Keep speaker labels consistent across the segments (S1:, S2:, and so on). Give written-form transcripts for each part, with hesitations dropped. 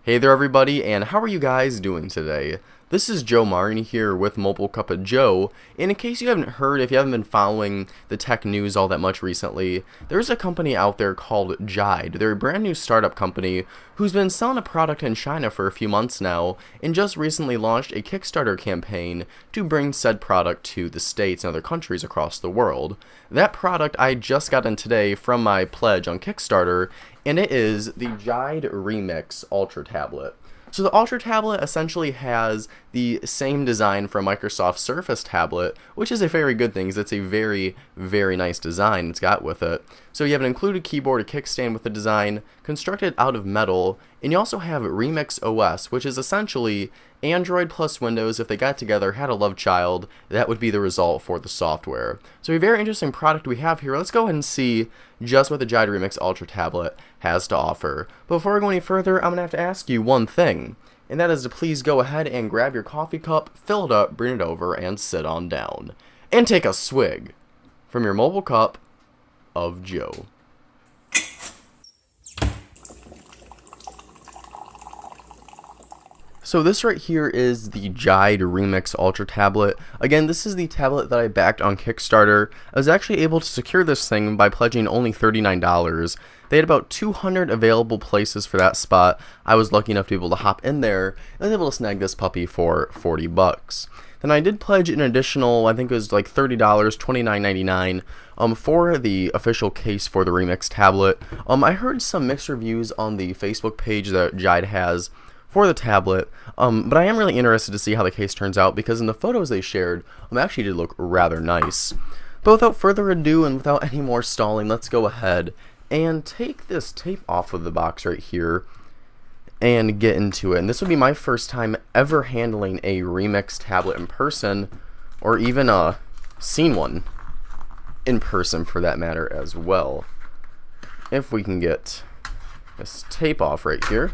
S1: Hey there everybody, and how are you guys doing today? This is Joe Marnie here with MobileCupOfJoe, and in case you haven't heard, if you haven't been following the tech news all that much recently, there's a company out there called Jide. They're a brand new startup company who's been selling a product in China for a few months now, and just recently launched a Kickstarter campaign to bring said product to the States and other countries across the world. That product I just got in today from my pledge on Kickstarter, and it is the Jide Remix Ultra Tablet. So the Ultra Tablet essentially has the same design for a Microsoft Surface tablet, which is a very good thing because it's a very, very nice design it's got with it. So you have an included keyboard, a kickstand with the design, constructed out of metal, and you also have Remix OS, which is essentially Android plus Windows. If they got together, had a love child, that would be the result for the software. So a very interesting product we have here. Let's go ahead and see just what the Jide Remix Ultra Tablet has to offer. But before we go any further, I'm going to have to ask you one thing, and that is to please go ahead and grab your coffee cup, fill it up, bring it over, and sit on down. And take a swig from your Mobile Cup of Joe. So this right here is the Jide Remix Ultra Tablet. Again, this is the tablet that I backed on Kickstarter. I was actually able to secure this thing by pledging only $39. They had about 200 available places for that spot. I was lucky enough to be able to hop in there and was able to snag this puppy for 40 bucks. Then I did pledge an additional, I think it was like $30, $29.99 for the official case for the Remix tablet. I heard some mixed reviews on the Facebook page that Jide has for the tablet, but I am really interested to see how the case turns out because in the photos they shared, actually did look rather nice. But without further ado and without any more stalling, let's go ahead and take this tape off of the box right here and get into it. And this will be my first time ever handling a Remix tablet in person, or even seen one in person for that matter as well. If we can get this tape off right here.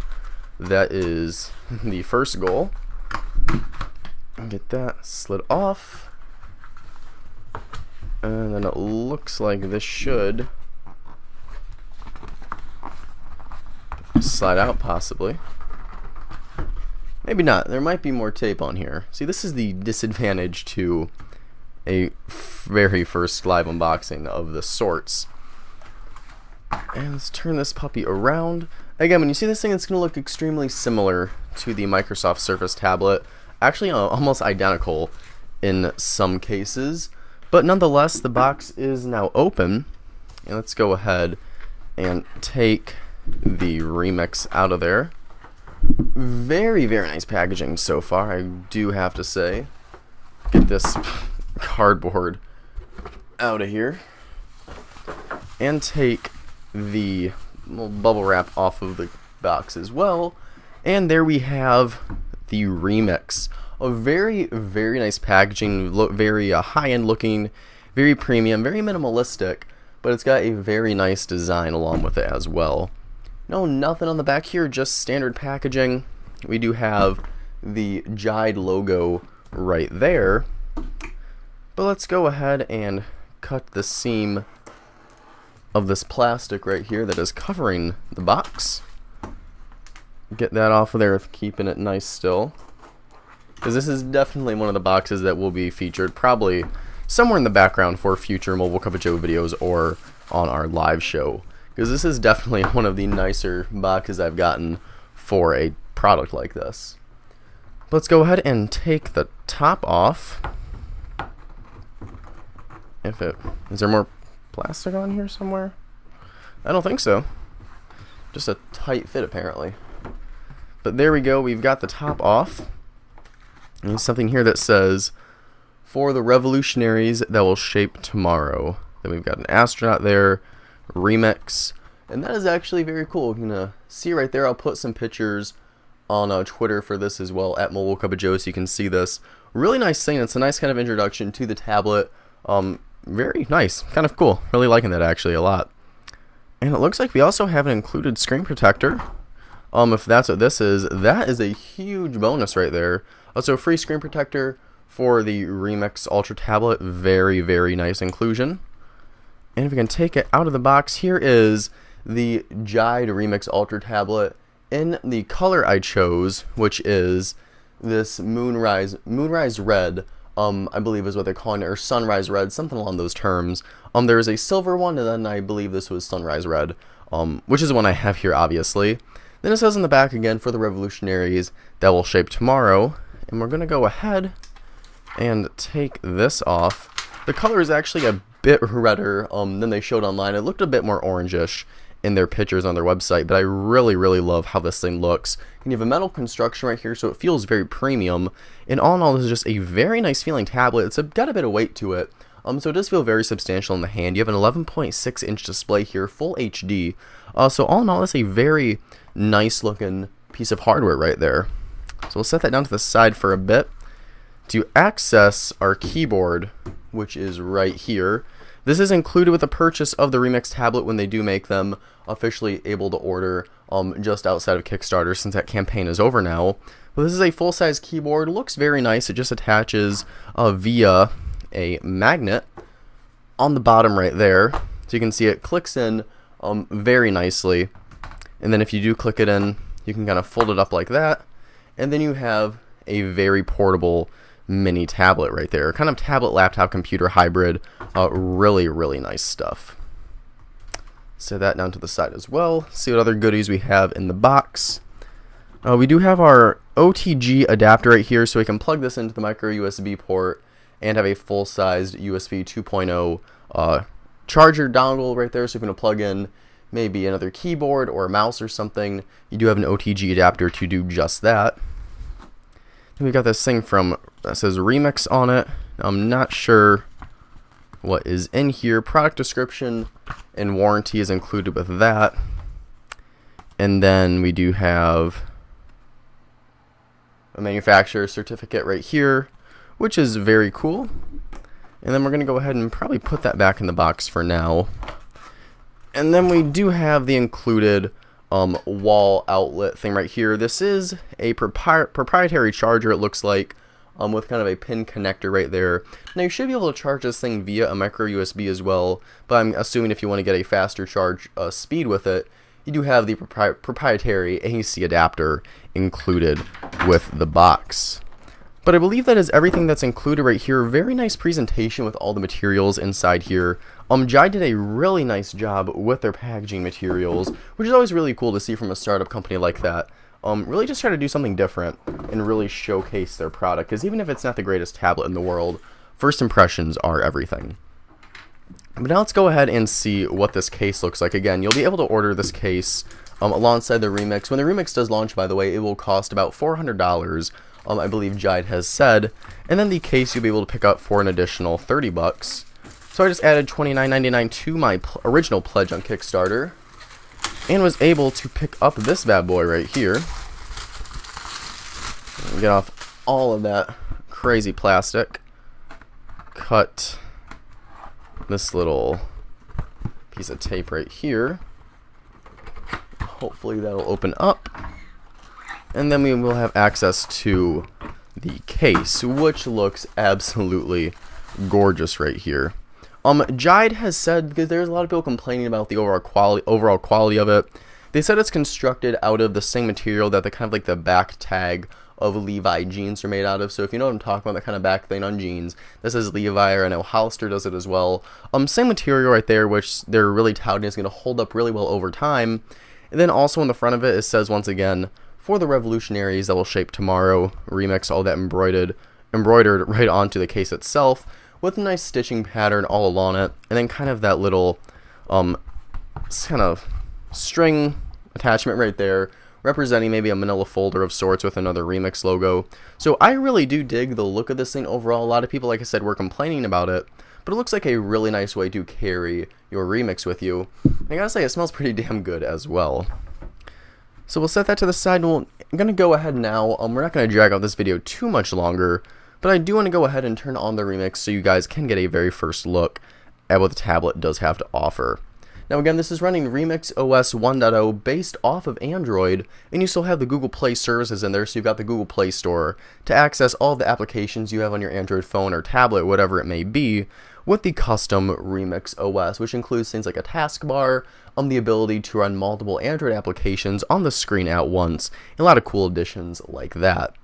S1: That is the first goal. Get that slid off. And then it looks like this should slide out possibly. Maybe not. There might be more tape on here. See, this is the disadvantage to a very first live unboxing of the sorts. And let's turn this puppy around. Again, when you see this thing, it's going to look extremely similar to the Microsoft Surface tablet. Actually, almost identical in some cases. But nonetheless, the box is now open. And let's go ahead and take the Remix out of there. Very, very nice packaging so far, I do have to say. Get this cardboard out of here. And take the little bubble wrap off of the box as well, and there we have the Remix. A very, very nice packaging, very high-end looking, very premium, very minimalistic, but it's got a very nice design along with it as well. No, nothing on the back here, just standard packaging. We do have the Jide logo right there, but let's go ahead and cut the seam of this plastic right here that is covering the box. Get that off of there, keeping it nice still, because this is definitely one of the boxes that will be featured probably somewhere in the background for future Mobile Cup of Joe videos or on our live show, because this is definitely one of the nicer boxes I've gotten for a product like this. Let's go ahead and take the top off. Is there more plastic on here somewhere? I don't think so. Just a tight fit apparently. But there we go, we've got the top off. And there's something here that says, "For the revolutionaries that will shape tomorrow." Then we've got an astronaut there, Remix, and that is actually very cool. You can see right there, I'll put some pictures on Twitter for this as well, at MobileCupOfJoe, so you can see this. Really nice thing, it's a nice kind of introduction to the tablet. Very nice, kind of cool. Really liking that actually a lot. And it looks like we also have an included screen protector. If that's what this is, that is a huge bonus right there. Also, free screen protector for the Remix Ultra tablet. Very, very nice inclusion. And if we can take it out of the box, here is the Jide Remix Ultra tablet in the color I chose, which is this moonrise red, I believe is what they're calling it, or sunrise red, something along those terms. There is a silver one, and then I believe this was sunrise red, which is the one I have here, obviously. Then it says on the back again, for the revolutionaries that will shape tomorrow. And we're going to go ahead and take this off. The color is actually a bit redder than they showed online. It looked a bit more orangish in their pictures on their website, but I really love how this thing looks. And you have a metal construction right here, so it feels very premium. And all in all, this is just a very nice feeling tablet. It's got a bit of weight to it, so it does feel very substantial in the hand. You have an 11.6 inch display here, full HD. So all in all, that's a very nice looking piece of hardware right there. So we'll set that down to the side for a bit. To access our keyboard, which is right here, this is included with the purchase of the Remix tablet when they do make them officially able to order just outside of Kickstarter, since that campaign is over now. But this is a full-size keyboard. It looks very nice. It just attaches via a magnet on the bottom right there. So you can see it clicks in very nicely. And then if you do click it in, you can kind of fold it up like that. And then you have a very portable mini tablet right there. Kind of tablet, laptop, computer hybrid. Really nice stuff. Set that down to the side as well. See what other goodies we have in the box. We do have our OTG adapter right here, so we can plug this into the micro USB port and have a full-sized USB 2.0 charger dongle right there, so if you want to plug in maybe another keyboard or a mouse or something, you do have an OTG adapter to do just that. Then we got this thing that says Remix on it. I'm not sure what is in here. Product description and warranty is included with that. And then we do have a manufacturer certificate right here, which is very cool. And then we're going to go ahead and probably put that back in the box for now. And then we do have the included wall outlet thing right here. This is a proprietary charger, it looks like, with kind of a pin connector right there. Now you should be able to charge this thing via a micro USB as well, but I'm assuming if you want to get a faster charge speed with it, you do have the proprietary AC adapter included with the box. But I believe that is everything that's included right here. Very nice presentation with all the materials inside here. Jide did a really nice job with their packaging materials, which is always really cool to see from a startup company like that. Really just try to do something different and really showcase their product, because even if it's not the greatest tablet in the world, first impressions are everything. But now let's go ahead and see what this case looks like. Again, you'll be able to order this case alongside the Remix. When the Remix does launch, by the way, it will cost about $400. I believe Jide has said, and then the case you'll be able to pick up for an additional $30. So I just added $29.99 to my original pledge on Kickstarter, and was able to pick up this bad boy right here. Get off all of that crazy plastic. Cut this little piece of tape right here. Hopefully that'll open up. And then we will have access to the case, which looks absolutely gorgeous right here. Jide has said, because there's a lot of people complaining about the overall quality of it, they said it's constructed out of the same material that the kind of like the back tag of Levi jeans are made out of. So if you know what I'm talking about, that kind of back thing on jeans, this is Levi, or I know Hollister does it as well. Same material right there, which they're really touting is going to hold up really well over time. And then also on the front of it, it says once again, for the revolutionaries that will shape tomorrow, Remix, all that embroidered right onto the case itself, with a nice stitching pattern all along it, and then kind of that little kind of string attachment right there, representing maybe a manila folder of sorts with another Remix logo. So I really do dig the look of this thing overall. A lot of people, like I said, were complaining about it, but it looks like a really nice way to carry your Remix with you. I gotta say, it smells pretty damn good as well. So we'll set that to the side. I'm going to go ahead now. We're not going to drag out this video too much longer, but I do want to go ahead and turn on the Remix so you guys can get a very first look at what the tablet does have to offer. Now again, this is running Remix OS 1.0 based off of Android, and you still have the Google Play services in there, so you've got the Google Play Store to access all of the applications you have on your Android phone or tablet, whatever it may be, with the custom Remix OS, which includes things like a taskbar, the ability to run multiple Android applications on the screen at once, and a lot of cool additions like that.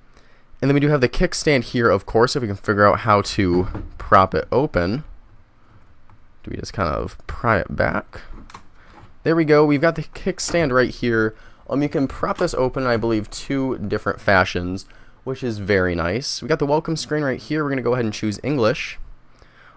S1: And then we do have the kickstand here, of course, if we can figure out how to prop it open. Do we just kind of pry it back? There we go. We've got the kickstand right here. You can prop this open in, I believe, 2 different fashions, which is very nice. We got the welcome screen right here. We're going to go ahead and choose English.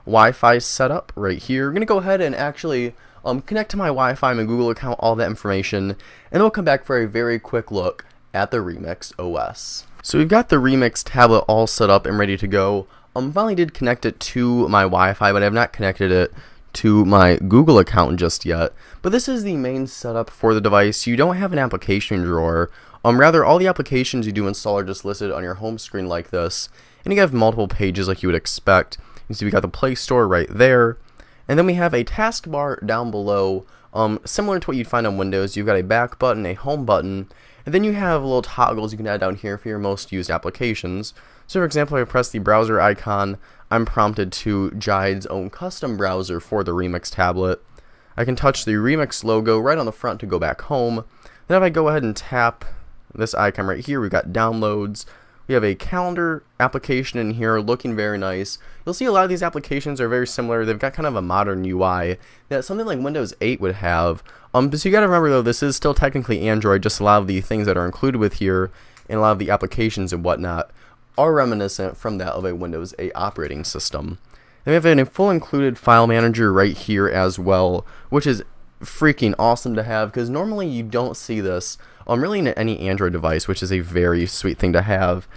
S1: Wi-Fi setup right here. We're going to go ahead and actually connect to my Wi-Fi, my Google account, all that information, and then we'll come back for a very quick look at the Remix OS. So we've got the Remix tablet all set up and ready to go. Finally did connect it to my Wi-Fi, but I have not connected it to my Google account just yet. But this is the main setup for the device. You don't have an application drawer. Rather, all the applications you do install are just listed on your home screen like this. And you have multiple pages like you would expect. You see we got the Play Store right there. And then we have a taskbar down below, similar to what you'd find on Windows. You've got a back button, a home button, and then you have little toggles you can add down here for your most used applications. So for example, if I press the browser icon, I'm prompted to Jide's own custom browser for the Remix tablet. I can touch the Remix logo right on the front to go back home. Then if I go ahead and tap this icon right here, we've got downloads. We have a calendar application in here looking very nice. You'll see a lot of these applications are very similar. They've got kind of a modern UI that something like Windows 8 would have. So you got to remember though, this is still technically Android. Just a lot of the things that are included with here and a lot of the applications and whatnot are reminiscent from that of a Windows 8 operating system. And we have a full included file manager right here as well, which is freaking awesome to have because normally you don't see this really in any Android device, which is a very sweet thing to have.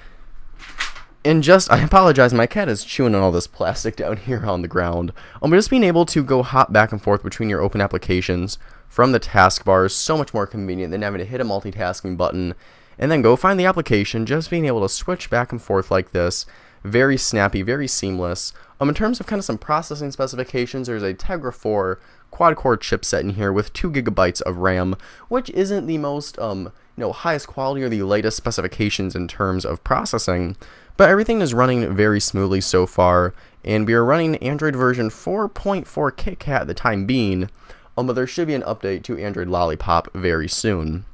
S1: And I apologize, my cat is chewing on all this plastic down here on the ground. But just being able to go hop back and forth between your open applications from the taskbar is so much more convenient than having to hit a multitasking button and then go find the application. Just being able to switch back and forth like this, very snappy, very seamless. In terms of kind of some processing specifications, there's a Tegra 4 quad-core chipset in here with 2 GB of RAM, which isn't the most highest quality or the latest specifications in terms of processing, but everything is running very smoothly so far, and we are running Android version 4.4 KitKat at the time being, but there should be an update to Android Lollipop very soon.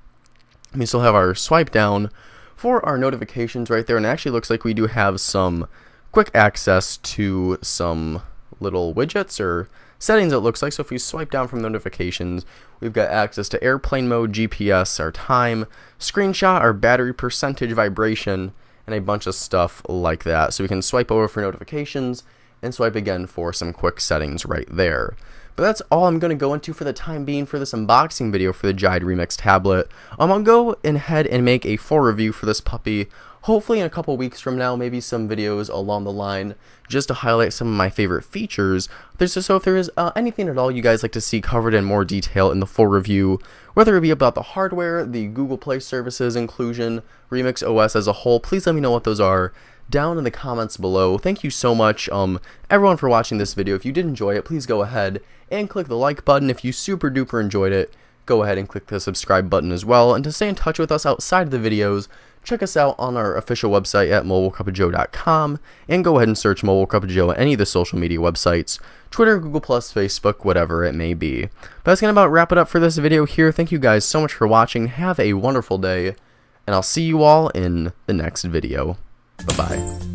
S1: We still have our swipe down for our notifications right there, and it actually looks like we do have some quick access to some little widgets or settings, it looks like. So if we swipe down from notifications, we've got access to airplane mode, GPS, our time, screenshot, our battery percentage, vibration, and a bunch of stuff like that. So we can swipe over for notifications and swipe again for some quick settings right there. But that's all I'm going to go into for the time being for this unboxing video for the Jide Remix tablet. I'll go ahead and make a full review for this puppy, hopefully in a couple weeks from now, maybe some videos along the line, just to highlight some of my favorite features. So if there is anything at all you guys like to see covered in more detail in the full review, whether it be about the hardware, the Google Play services inclusion, Remix OS as a whole, please let me know what those are down in the comments below. Thank you so much everyone for watching this video. If you did enjoy it, please go ahead and click the like button. If you super duper enjoyed it, go ahead and click the subscribe button as well. And to stay in touch with us outside of the videos, check us out on our official website at MobileCupOfJoe.com, and go ahead and search MobileCupOfJoe at any of the social media websites, Twitter, Google+, Facebook, whatever it may be. But that's going to about wrap it up for this video here. Thank you guys so much for watching. Have a wonderful day, and I'll see you all in the next video. Bye-bye.